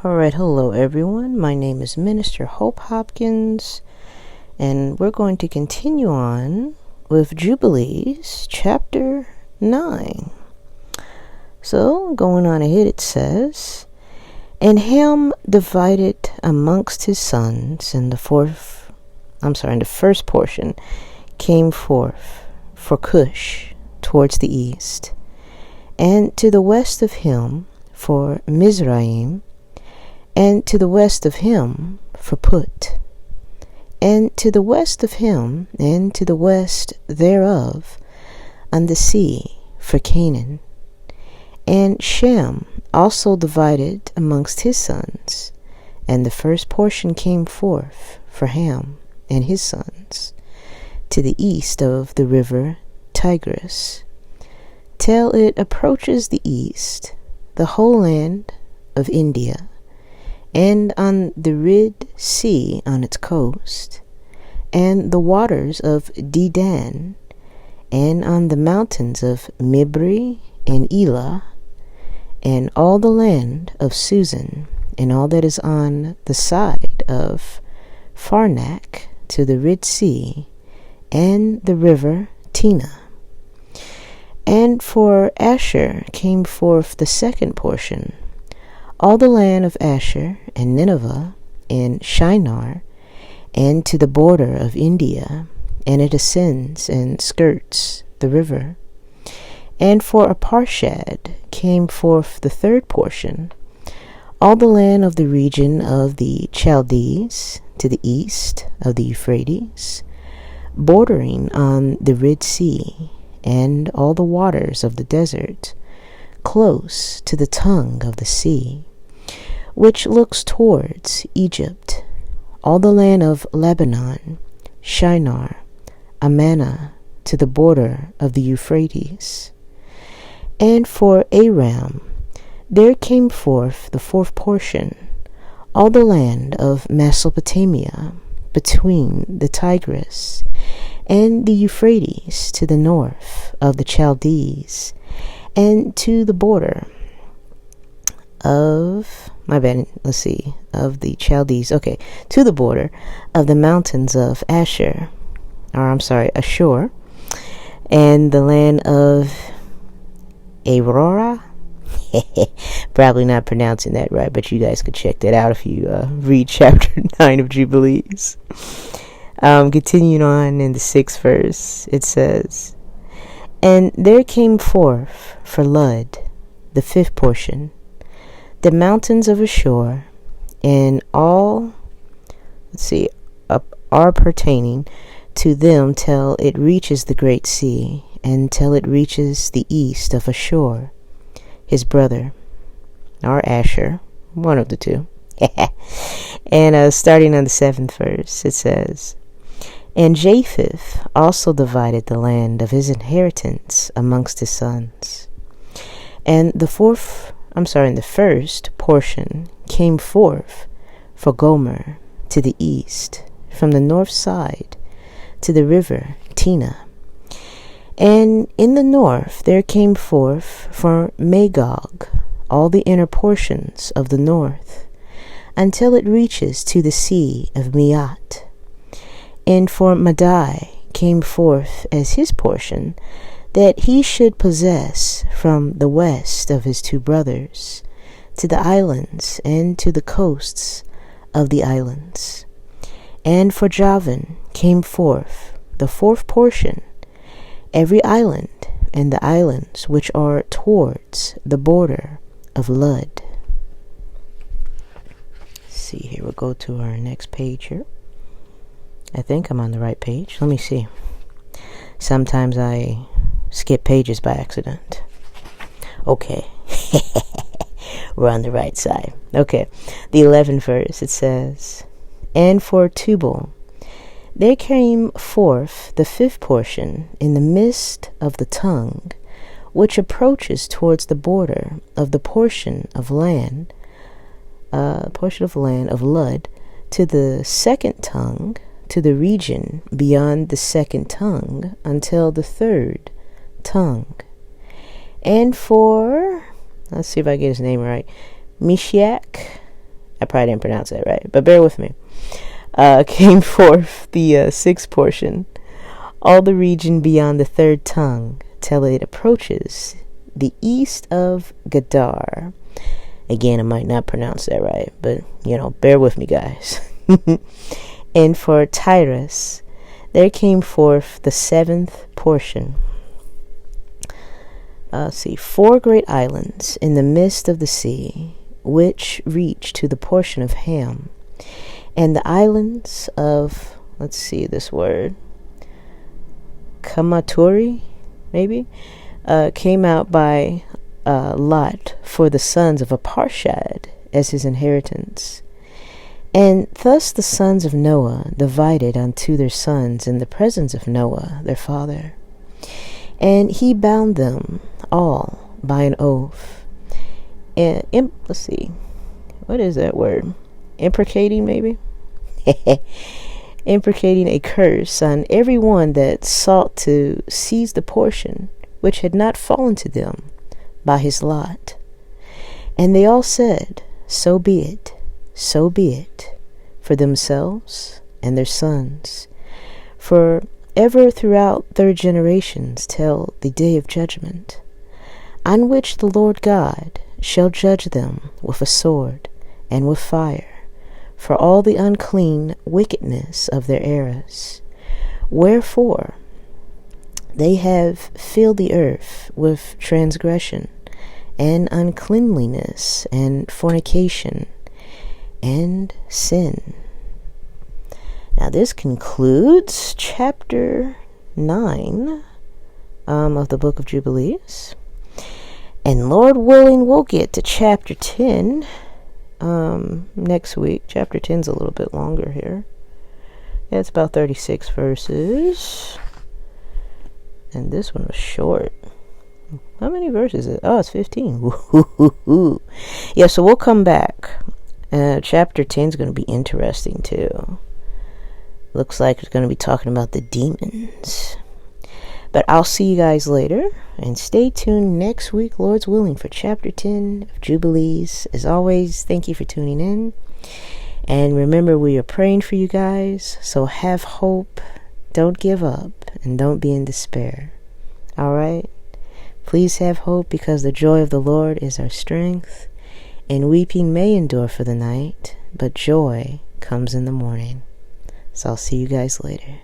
Alright, hello everyone. My name is Minister Hope Hopkins, and we're going to continue on with Jubilees, chapter 9. So, going on ahead, it says, And Ham divided amongst his sons, and the first portion came forth for Cush towards the east, and to the west of him for Mizraim, and to the west of him for Put, and to the west of him, and to the west thereof, on the sea for Canaan. And Shem also divided amongst his sons, and the first portion came forth for Ham and his sons, to the east of the river Tigris, till it approaches the east, the whole land of India, and on the Red Sea on its coast, and the waters of Dedan, and on the mountains of Mibri and Elah, and all the land of Susan, and all that is on the side of Farnak to the Red Sea, and the river Tina. And for Asher came forth the second portion, all the land of Asher, and Nineveh, and Shinar, and to the border of India, and it ascends and skirts the river. And for Aparshad came forth the third portion, all the land of the region of the Chaldees, to the east of the Euphrates, bordering on the Red Sea, and all the waters of the desert, close to the tongue of the sea, which looks towards Egypt, all the land of Lebanon, Shinar, Amana, to the border of the Euphrates. And for Aram there came forth the fourth portion, all the land of Mesopotamia, between the Tigris and the Euphrates, to the north of the Chaldees, and to the border of the Chaldees, to the border of the mountains of Ashur, and the land of Aurora. Probably not pronouncing that right, but you guys could check that out if you read chapter 9 of Jubilees. Continuing on in the 6th verse, it says, And there came forth for Lud the fifth portion, the mountains of Ashur, and all are pertaining to them till it reaches the great sea, and till it reaches the east of Ashur, his brother, or Asher, one of the two. And starting on the 7th verse, it says, And Japheth also divided the land of his inheritance amongst his sons. And the first portion came forth for Gomer to the east, from the north side to the river Tina. And in the north there came forth for Magog all the inner portions of the north, until it reaches to the sea of Miat. And for Madai came forth as his portion, that he should possess from the west of his two brothers, to the islands and to the coasts of the islands. And for Javan came forth the fourth portion, every island, and the islands which are towards the border of Lud. See here, we'll go to our next page here. I think I'm on the right page. Let me see. Sometimes I skip pages by accident. Okay. We're on the right side. Okay. The 11th verse, it says, And for Tubal there came forth the fifth portion in the midst of the tongue, which approaches towards the border of the portion of land of Lud, to the second tongue, to the region beyond the second tongue, until the third tongue. And for, let's see if I get his name right, Mishak, I probably didn't pronounce that right, but bear with me. Came forth the sixth portion, all the region beyond the third tongue, till it approaches the east of Gadar. Again, I might not pronounce that right, but, bear with me, guys. And for Tyrus, there came forth the seventh portion. Four great islands in the midst of the sea, which reach to the portion of Ham. And the islands of, this word, Kamaturi, maybe, came out by Lot for the sons of Aparshad as his inheritance. And thus the sons of Noah divided unto their sons in the presence of Noah their father. And he bound them all by an oath. And what is that word? Imprecating, maybe? Imprecating a curse on every one that sought to seize the portion which had not fallen to them by his lot. And they all said, So be it, for themselves and their sons, for ever throughout their generations till the day of judgment, on which the Lord God shall judge them with a sword and with fire, for all the unclean wickedness of their errors. Wherefore they have filled the earth with transgression, and uncleanliness, and fornication, and sin. Now this concludes chapter 9 of the book of Jubilees. And Lord willing, we'll get to chapter 10 next week. Chapter 10's a little bit longer here. Yeah, it's about 36 verses. And this one was short. How many verses is it? Oh, it's 15. Yeah, so we'll come back. Chapter 10 is going to be interesting too. Looks like it's going to be talking about the demons. But I'll see you guys later. And stay tuned next week, Lord's willing, for chapter 10 of Jubilees. As always, thank you for tuning in. And remember, we are praying for you guys. So have hope. Don't give up. And don't be in despair. Alright? Please have hope, because the joy of the Lord is our strength. And weeping may endure for the night, but joy comes in the morning. So I'll see you guys later.